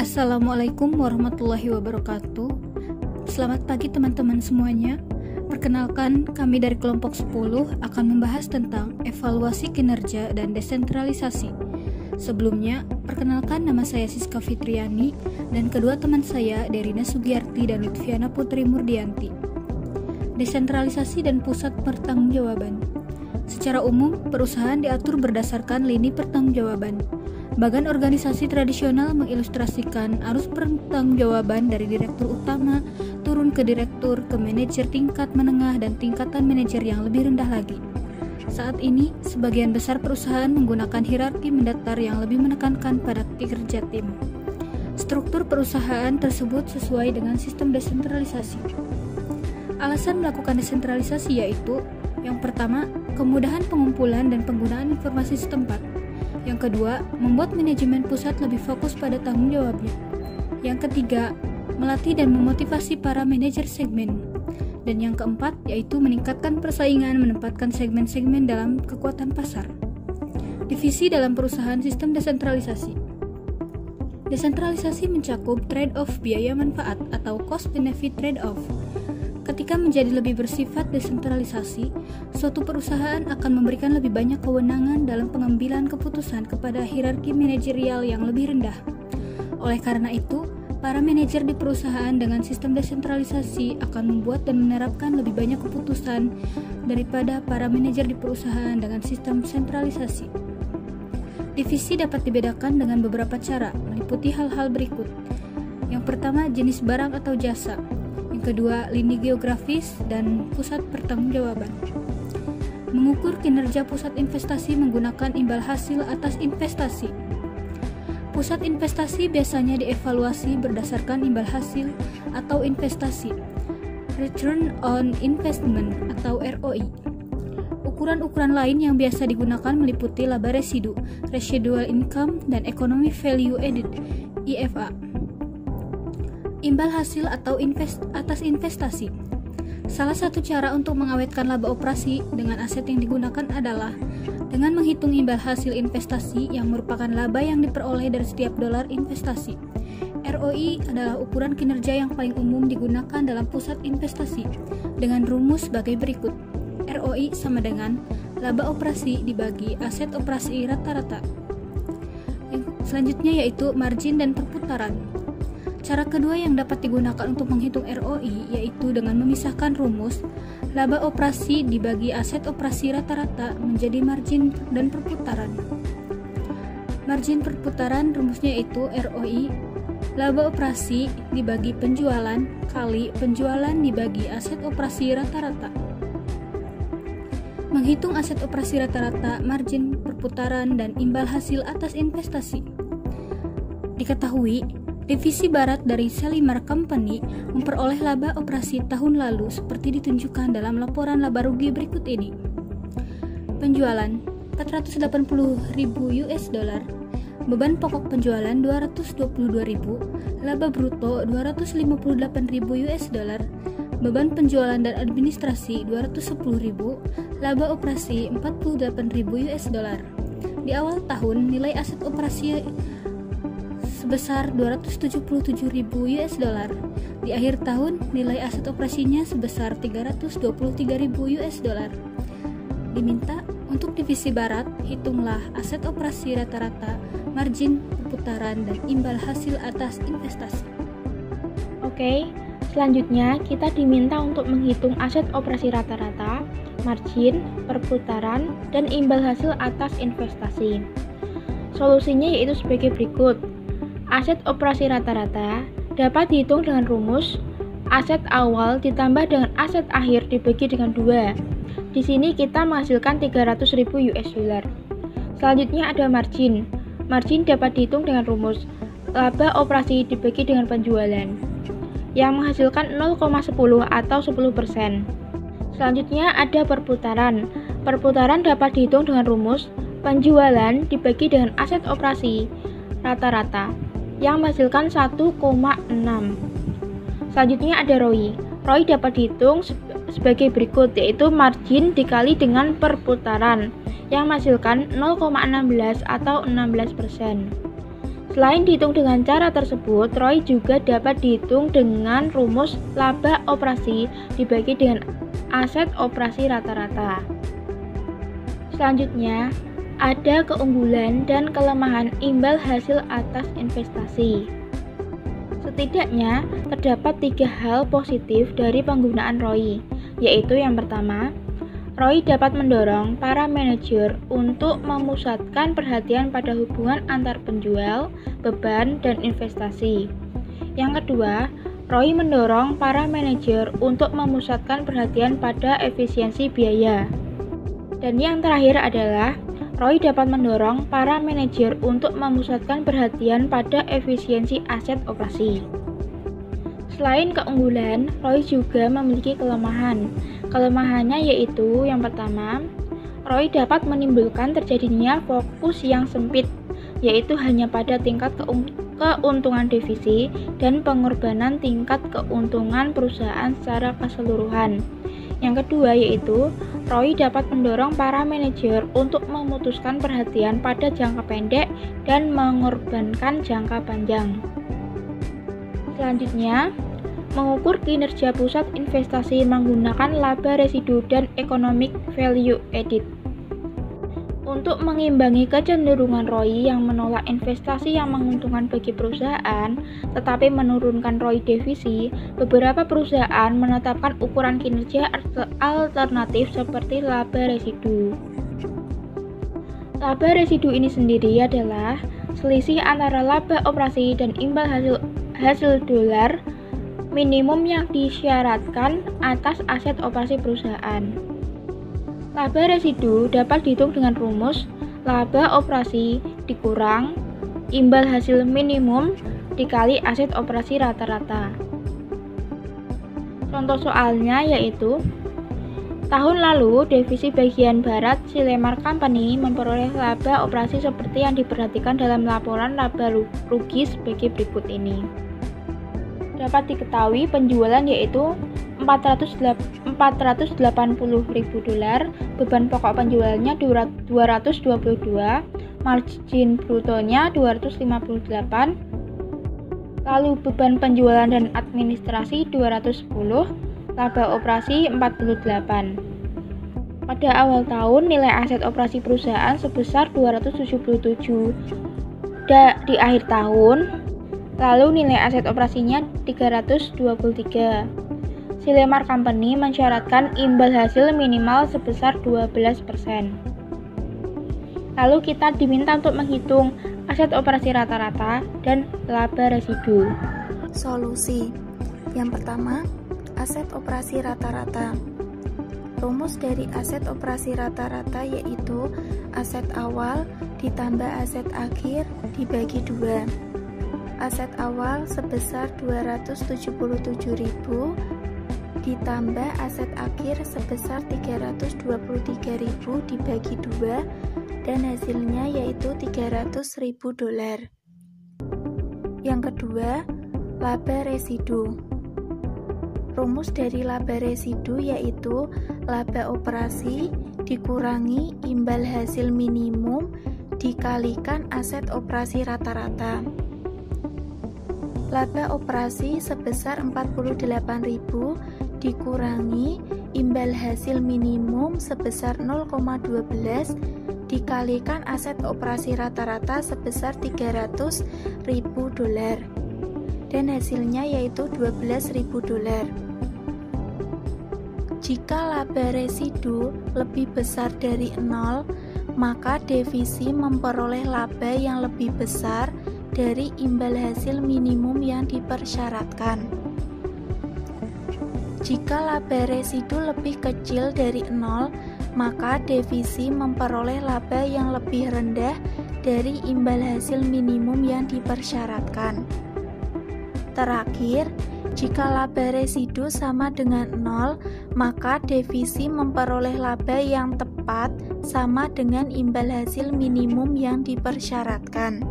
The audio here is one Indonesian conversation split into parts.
Assalamualaikum warahmatullahi wabarakatuh. Selamat pagi teman-teman semuanya. Perkenalkan, kami dari kelompok 10 akan membahas tentang evaluasi kinerja dan desentralisasi. Sebelumnya, perkenalkan nama saya Siska Fitriani dan kedua teman saya Derina Sugiyarti dan Lutfiana Putri Murdianti. Desentralisasi dan pusat pertanggungjawaban. Secara umum, perusahaan diatur berdasarkan lini pertanggungjawaban. Bagan organisasi tradisional mengilustrasikan arus pertanggungjawaban dari direktur utama turun ke direktur, ke manajer tingkat menengah dan tingkatan manajer yang lebih rendah lagi. Saat ini, sebagian besar perusahaan menggunakan hierarki mendatar yang lebih menekankan pada kinerja tim. Struktur perusahaan tersebut sesuai dengan sistem desentralisasi. Alasan melakukan desentralisasi yaitu: yang pertama, kemudahan pengumpulan dan penggunaan informasi setempat. Yang kedua, membuat manajemen pusat lebih fokus pada tanggung jawabnya. Yang ketiga, melatih dan memotivasi para manajer segmen. Dan yang keempat, yaitu meningkatkan persaingan menempatkan segmen-segmen dalam kekuatan pasar. Divisi dalam perusahaan sistem desentralisasi. Desentralisasi mencakup trade-off biaya manfaat atau cost-benefit trade-off. Ketika menjadi lebih bersifat desentralisasi, suatu perusahaan akan memberikan lebih banyak kewenangan dalam pengambilan keputusan kepada hierarki manajerial yang lebih rendah. Oleh karena itu, para manajer di perusahaan dengan sistem desentralisasi akan membuat dan menerapkan lebih banyak keputusan daripada para manajer di perusahaan dengan sistem sentralisasi. Divisi dapat dibedakan dengan beberapa cara, meliputi hal-hal berikut. Yang pertama, jenis barang atau jasa. Yang kedua, lini geografis dan pusat pertanggungjawaban. Mengukur kinerja pusat investasi menggunakan imbal hasil atas investasi. Pusat investasi biasanya dievaluasi berdasarkan imbal hasil atau investasi, Return on Investment atau ROI. Ukuran-ukuran lain yang biasa digunakan meliputi laba residu, Residual Income, dan Economic Value Added, IFA. Imbal hasil atau atas investasi. Salah satu cara untuk mengawetkan laba operasi dengan aset yang digunakan adalah dengan menghitung imbal hasil investasi yang merupakan laba yang diperoleh dari setiap dolar investasi. ROI adalah ukuran kinerja yang paling umum digunakan dalam pusat investasi dengan rumus sebagai berikut. ROI sama dengan laba operasi dibagi aset operasi rata-rata. Selanjutnya yaitu margin dan perputaran. Cara kedua yang dapat digunakan untuk menghitung ROI yaitu dengan memisahkan rumus laba operasi dibagi aset operasi rata-rata menjadi margin dan perputaran. Margin perputaran rumusnya yaitu ROI laba operasi dibagi penjualan kali penjualan dibagi aset operasi rata-rata. Menghitung aset operasi rata-rata, margin perputaran, dan imbal hasil atas investasi. Diketahui, Divisi Barat dari Shalimar Company memperoleh laba operasi tahun lalu seperti ditunjukkan dalam laporan laba rugi berikut ini. Penjualan 480.000 US dollar, beban pokok penjualan 222.000, laba bruto 258.000 US dollar, beban penjualan dan administrasi 210.000, laba operasi 48.000 US dollar. Di awal tahun, nilai aset operasi sebesar 277.000 US dollar. Di akhir tahun, nilai aset operasinya sebesar 323.000 US dollar. Diminta untuk divisi barat, hitunglah aset operasi rata-rata, margin perputaran, dan imbal hasil atas investasi. Oke, selanjutnya kita diminta untuk menghitung aset operasi rata-rata, margin, perputaran, dan imbal hasil atas investasi. Solusinya yaitu sebagai berikut. Aset operasi rata-rata dapat dihitung dengan rumus aset awal ditambah dengan aset akhir dibagi dengan 2. Di sini kita menghasilkan 300.000 US dollar. Selanjutnya ada margin. Margin dapat dihitung dengan rumus laba operasi dibagi dengan penjualan yang menghasilkan 0,10 atau 10%. Selanjutnya ada perputaran. Perputaran dapat dihitung dengan rumus penjualan dibagi dengan aset operasi rata-rata yang menghasilkan 1,6. Selanjutnya ada ROI. ROI dapat dihitung sebagai berikut, yaitu margin dikali dengan perputaran yang menghasilkan 0,16 atau 16%. Selain dihitung dengan cara tersebut, ROI juga dapat dihitung dengan rumus laba operasi dibagi dengan aset operasi rata-rata. Selanjutnya, ada keunggulan dan kelemahan imbal hasil atas investasi. Setidaknya, terdapat 3 hal positif dari penggunaan ROI, yaitu yang pertama, ROI dapat mendorong para manajer untuk memusatkan perhatian pada hubungan antar penjual, beban, dan investasi. Yang kedua, ROI mendorong para manajer untuk memusatkan perhatian pada efisiensi biaya. Dan yang terakhir adalah, ROI dapat mendorong para manajer untuk memusatkan perhatian pada efisiensi aset operasi. Selain keunggulan, ROI juga memiliki kelemahan. Kelemahannya yaitu yang pertama, ROI dapat menimbulkan terjadinya fokus yang sempit, yaitu hanya pada tingkat keuntungan divisi dan pengorbanan tingkat keuntungan perusahaan secara keseluruhan. Yang kedua yaitu, ROI dapat mendorong para manajer untuk memutuskan perhatian pada jangka pendek dan mengorbankan jangka panjang. Selanjutnya, mengukur kinerja pusat investasi menggunakan laba residu dan economic value added. Untuk mengimbangi kecenderungan ROI yang menolak investasi yang menguntungkan bagi perusahaan, tetapi menurunkan ROI divisi, beberapa perusahaan menetapkan ukuran kinerja alternatif seperti laba residu. Laba residu ini sendiri adalah selisih antara laba operasi dan imbal hasil dolar minimum yang disyaratkan atas aset operasi perusahaan. Laba residu dapat dihitung dengan rumus laba operasi dikurang imbal hasil minimum dikali aset operasi rata-rata. Contoh soalnya yaitu, tahun lalu divisi bagian barat Silemar Company memperoleh laba operasi seperti yang diperhatikan dalam laporan laba rugi sebagai berikut ini. Dapat diketahui penjualan yaitu $480.000, beban pokok penjualannya 222, margin brutonya 258, lalu beban penjualan dan administrasi 210, laba operasi 48. Pada awal tahun nilai aset operasi perusahaan sebesar 277. Di akhir tahun lalu nilai aset operasinya 323. Silemar Company mensyaratkan imbal hasil minimal sebesar 12%. Lalu kita diminta untuk menghitung aset operasi rata-rata dan laba residu. Solusi. Yang pertama, aset operasi rata-rata. Rumus dari aset operasi rata-rata yaitu aset awal ditambah aset akhir dibagi 2. Aset awal sebesar 277.000 ditambah aset akhir sebesar 323.000 dibagi 2 dan hasilnya yaitu $300.000. Yang kedua, laba residu. Rumus dari laba residu yaitu laba operasi dikurangi imbal hasil minimum dikalikan aset operasi rata-rata. Laba operasi sebesar 48.000 dikurangi imbal hasil minimum sebesar 0,12 dikalikan aset operasi rata-rata sebesar $300.000 dan hasilnya yaitu $12.000. Jika laba residu lebih besar dari 0, maka divisi memperoleh laba yang lebih besar dari imbal hasil minimum yang dipersyaratkan. Jika laba residu lebih kecil dari 0, maka divisi memperoleh laba yang lebih rendah dari imbal hasil minimum yang dipersyaratkan. Terakhir, jika laba residu sama dengan 0, maka divisi memperoleh laba yang tepat sama dengan imbal hasil minimum yang dipersyaratkan.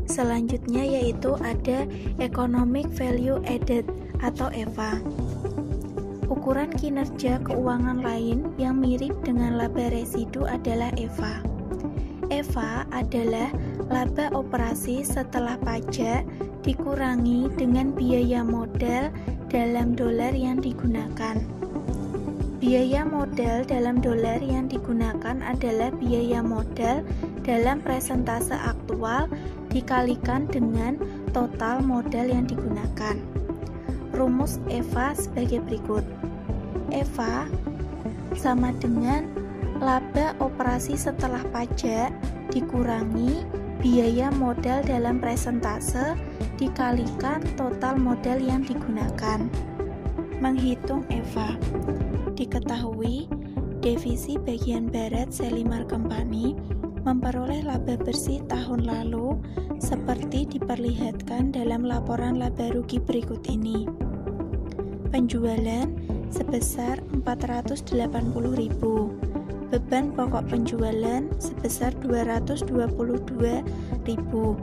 Selanjutnya yaitu ada Economic Value Added atau EVA. Ukuran kinerja keuangan lain yang mirip dengan laba residu adalah EVA. EVA adalah laba operasi setelah pajak dikurangi dengan biaya modal dalam dolar yang digunakan. Biaya modal dalam dolar yang digunakan adalah biaya modal dalam presentase aktual dikalikan dengan total modal yang digunakan. Rumus EVA sebagai berikut. EVA sama dengan laba operasi setelah pajak dikurangi biaya modal dalam presentase dikalikan total modal yang digunakan. Menghitung EVA. Diketahui, divisi bagian barat Selimar Company memperoleh laba bersih tahun lalu seperti diperlihatkan dalam laporan laba rugi berikut ini. Penjualan sebesar 480.000. Beban pokok penjualan sebesar 222.000.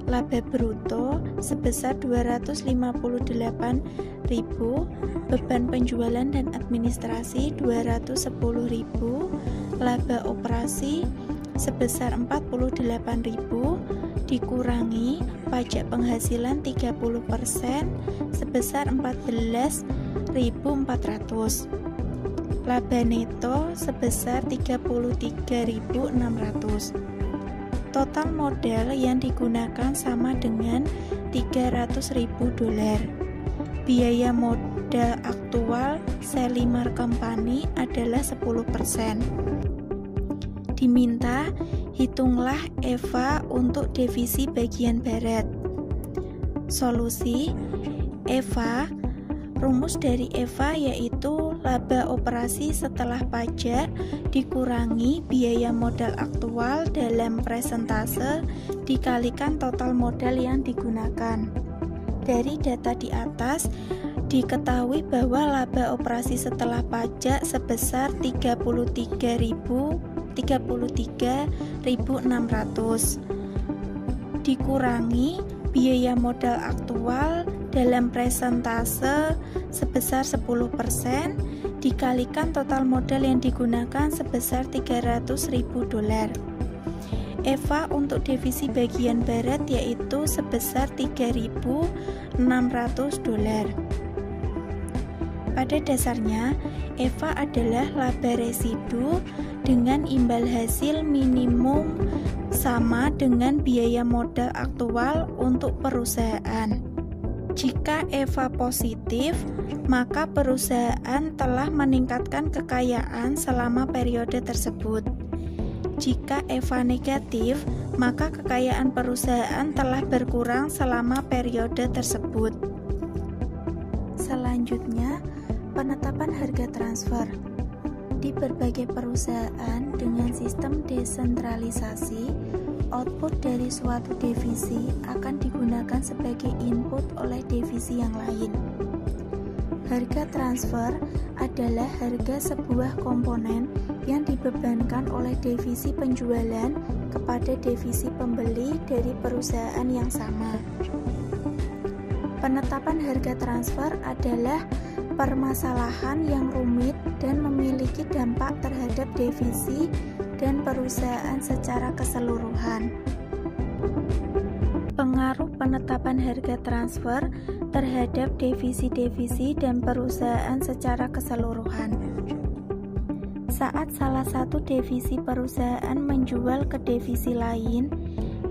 Laba bruto sebesar 258.000. Beban penjualan dan administrasi 210.000. Laba operasi sebesar 48.000 dikurangi pajak penghasilan 30% sebesar 14.400. Laba neto sebesar 33.600. Total modal yang digunakan sama dengan $300.000. Biaya modal aktual Selimar Company adalah 10%. Diminta hitunglah EVA untuk divisi bagian barat. Solusi EVA. Rumus dari EVA yaitu laba operasi setelah pajak dikurangi biaya modal aktual dalam presentase dikalikan total modal yang digunakan. Dari data di atas diketahui bahwa laba operasi setelah pajak sebesar 33.600 dikurangi biaya modal aktual dalam presentase sebesar 10% dikalikan total modal yang digunakan sebesar $300.000. EVA untuk divisi bagian barat yaitu sebesar $3.600. Pada dasarnya, EVA adalah laba residu dengan imbal hasil minimum sama dengan biaya modal aktual untuk perusahaan. Jika EVA positif, maka perusahaan telah meningkatkan kekayaan selama periode tersebut. Jika EVA negatif, maka kekayaan perusahaan telah berkurang selama periode tersebut. Selanjutnya, penetapan harga transfer. Di berbagai perusahaan dengan sistem desentralisasi, output dari suatu divisi akan digunakan sebagai input oleh divisi yang lain. Harga transfer adalah harga sebuah komponen yang dibebankan oleh divisi penjualan kepada divisi pembeli dari perusahaan yang sama. Penetapan harga transfer adalah permasalahan yang rumit dan memiliki dampak terhadap divisi dan perusahaan secara keseluruhan. Pengaruh penetapan harga transfer terhadap divisi-divisi dan perusahaan secara keseluruhan. Saat salah satu divisi perusahaan menjual ke divisi lain,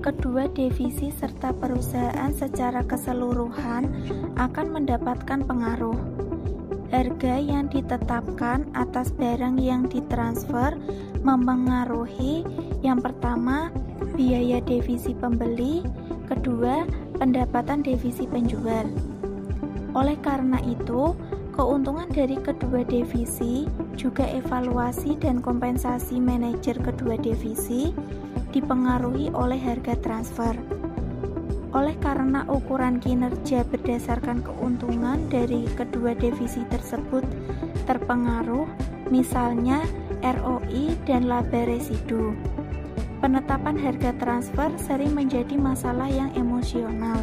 kedua divisi serta perusahaan secara keseluruhan akan mendapatkan pengaruh. Harga yang ditetapkan atas barang yang ditransfer mempengaruhi yang pertama, biaya divisi pembeli, kedua, pendapatan divisi penjual. Oleh karena itu, keuntungan dari kedua divisi, juga evaluasi dan kompensasi manajer kedua divisi dipengaruhi oleh harga transfer. Oleh karena ukuran kinerja berdasarkan keuntungan dari kedua divisi tersebut terpengaruh, misalnya ROI dan laba residu. Penetapan harga transfer sering menjadi masalah yang emosional.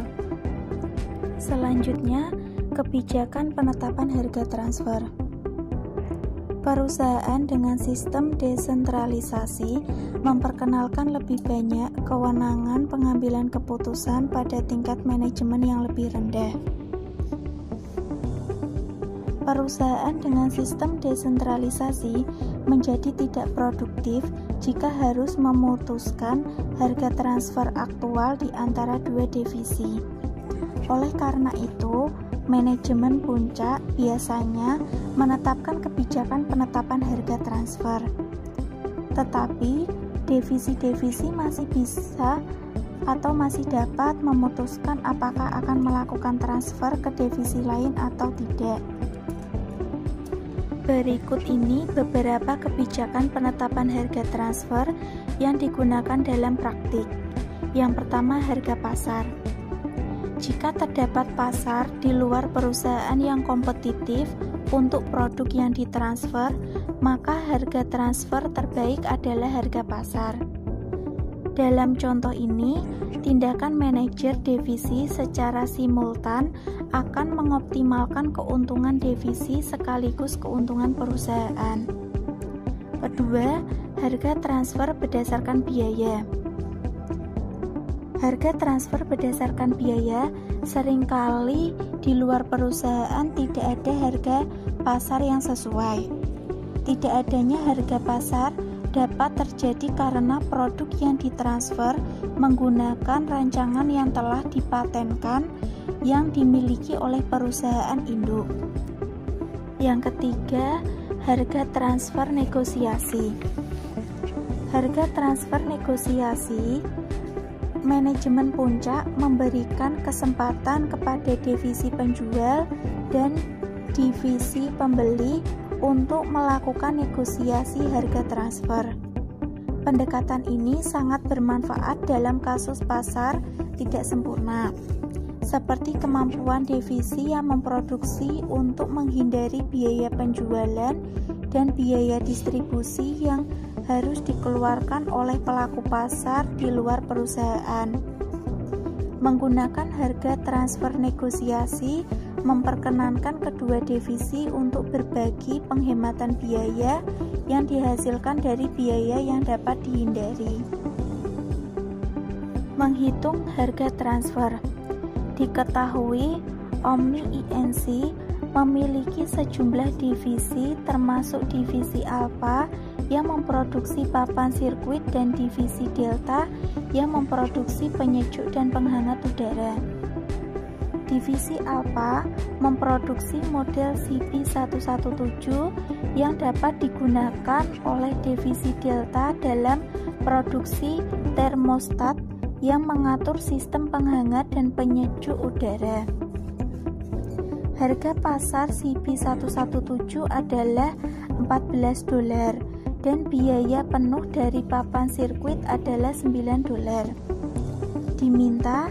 Selanjutnya, kebijakan penetapan harga transfer. Perusahaan dengan sistem desentralisasi memperkenalkan lebih banyak kewenangan pengambilan keputusan pada tingkat manajemen yang lebih rendah. Perusahaan dengan sistem desentralisasi menjadi tidak produktif jika harus memutuskan harga transfer aktual di antara dua divisi. Oleh karena itu, manajemen puncak biasanya menetapkan kebijakan penetapan harga transfer. Tetapi, divisi-divisi masih bisa atau masih dapat memutuskan apakah akan melakukan transfer ke divisi lain atau tidak. Berikut ini beberapa kebijakan penetapan harga transfer yang digunakan dalam praktik. Yang pertama, harga pasar. Jika terdapat pasar di luar perusahaan yang kompetitif untuk produk yang ditransfer, maka harga transfer terbaik adalah harga pasar. Dalam contoh ini, tindakan manajer divisi secara simultan akan mengoptimalkan keuntungan divisi sekaligus keuntungan perusahaan. Kedua, harga transfer berdasarkan biaya. Harga transfer berdasarkan biaya seringkali di luar perusahaan tidak ada harga pasar yang sesuai. Tidak adanya harga pasar dapat terjadi karena produk yang ditransfer menggunakan rancangan yang telah dipatenkan yang dimiliki oleh perusahaan induk. Yang ketiga, harga transfer negosiasi. Harga transfer negosiasi, manajemen puncak memberikan kesempatan kepada divisi penjual dan divisi pembeli untuk melakukan negosiasi harga transfer. Pendekatan ini sangat bermanfaat dalam kasus pasar tidak sempurna, seperti kemampuan divisi yang memproduksi untuk menghindari biaya penjualan dan biaya distribusi yang harus dikeluarkan oleh pelaku pasar di luar perusahaan. Menggunakan harga transfer negosiasi memperkenankan kedua divisi untuk berbagi penghematan biaya yang dihasilkan dari biaya yang dapat dihindari. Menghitung harga transfer. Diketahui Omni Inc. memiliki sejumlah divisi termasuk divisi Alpha yang memproduksi papan sirkuit dan divisi Delta yang memproduksi penyejuk dan penghangat udara. Divisi Alpha memproduksi model CP117 yang dapat digunakan oleh divisi Delta dalam produksi termostat yang mengatur sistem penghangat dan penyejuk udara. Harga pasar CP117 adalah $14 dan biaya penuh dari papan sirkuit adalah $9. Diminta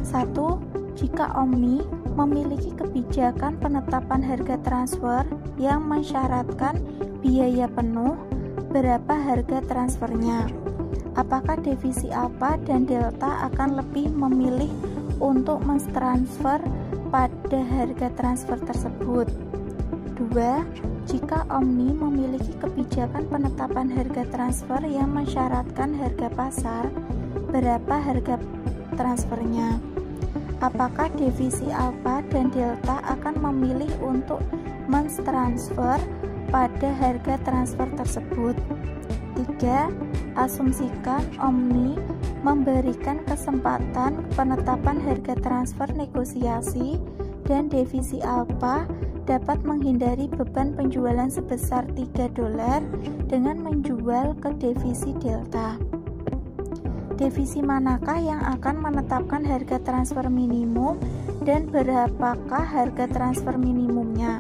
1. Jika Omni memiliki kebijakan penetapan harga transfer yang mensyaratkan biaya penuh, berapa harga transfernya? Apakah divisi Alpha dan Delta akan lebih memilih untuk mentransfer pada harga transfer tersebut? 2. Jika Omni memiliki kebijakan penetapan harga transfer yang mensyaratkan harga pasar, berapa harga transfernya? Apakah divisi Alpha dan Delta akan memilih untuk mentransfer pada harga transfer tersebut? 3. Asumsikan Omni memberikan kesempatan penetapan harga transfer negosiasi dan divisi Alpha dapat menghindari beban penjualan sebesar $3 dengan menjual ke divisi Delta. Divisi manakah yang akan menetapkan harga transfer minimum dan berapakah harga transfer minimumnya?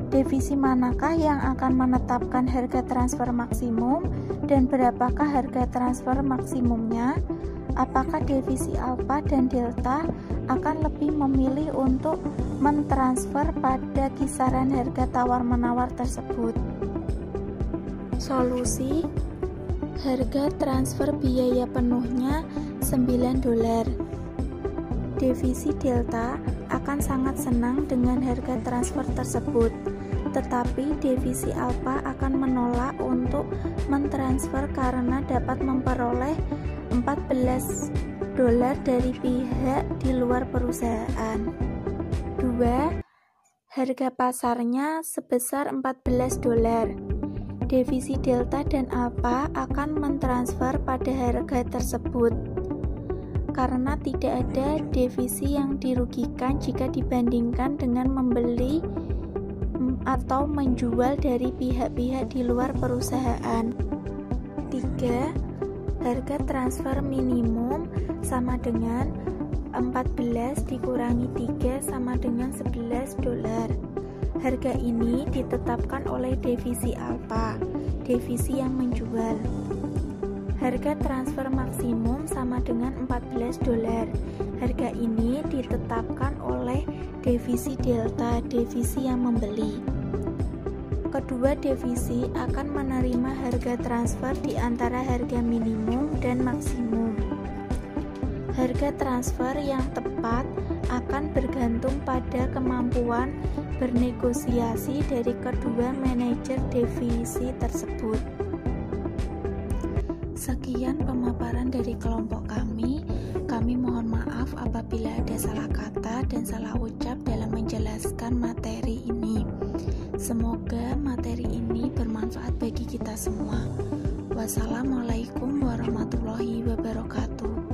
Divisi manakah yang akan menetapkan harga transfer maksimum dan berapakah harga transfer maksimumnya? Apakah divisi Alpha dan Delta akan lebih memilih untuk mentransfer pada kisaran harga tawar-menawar tersebut? Solusi: harga transfer biaya penuhnya $9. Divisi Delta akan sangat senang dengan harga transfer tersebut tetapi divisi alpha akan menolak untuk mentransfer karena dapat memperoleh $14 dari pihak di luar perusahaan. 2. Harga pasarnya sebesar $14. Divisi delta dan alpha akan mentransfer pada harga tersebut karena tidak ada divisi yang dirugikan jika dibandingkan dengan membeli atau menjual dari pihak-pihak di luar perusahaan. 3. Harga transfer minimum sama dengan 14 dikurangi 3 sama dengan $11. Harga ini ditetapkan oleh divisi alpha, divisi yang menjual. Harga transfer maksimum sama dengan $14. Harga ini ditetapkan oleh divisi delta, divisi yang membeli. Kedua divisi akan menerima harga transfer di antara harga minimum dan maksimum. Harga transfer yang tepat akan bergantung pada kemampuan bernegosiasi dari kedua manajer divisi tersebut. Sekian pemaparan dari kelompok kami. Kami mohon maaf apabila ada salah kata dan salah ucap dalam menjelaskan materi ini. Semoga materi ini bermanfaat bagi kita semua. Wassalamualaikum warahmatullahi wabarakatuh.